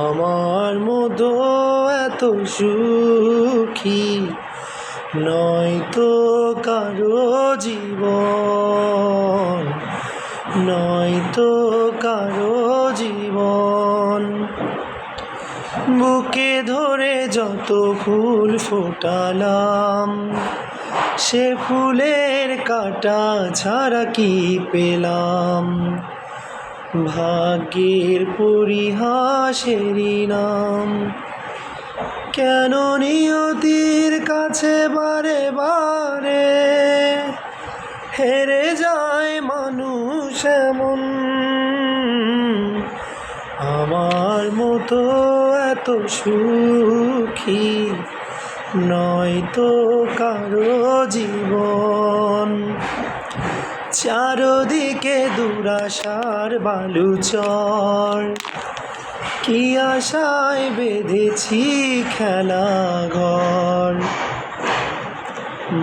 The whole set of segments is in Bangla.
আমার মতো এত সুখী নয়তো কারো জীবন, নয়তো কারো জীবন। বুকে ধরে যত ফুল ফোটালাম, সে ফুলের কাঁটা ছাড়া কি পেলাম? ভাগ্যের পরিহাসেরই নাম। কেন নিয়তির কাছে বারে বারে হেরে যায় মানুষ এমন? আমার মতো এত সুখী নয়তো কারো জীবন। চারদিকে দুরাশার বালুচর, কি আশায় বেঁধেছি খেলা ঘর।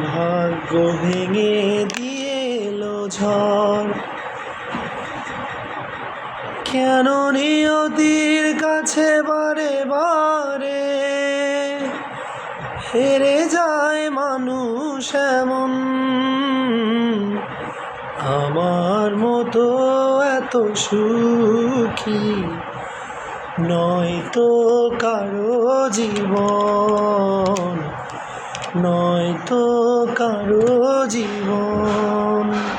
ভাগ্য ভেঙে দিয়ে এলো ঝড়। কেন নিয়তির কাছে বারে বারে হেরে যায় মানুষ এমন? আমার মতো এত সুখী নয়তো কারো জীবন, নয়তো কারো জীবন।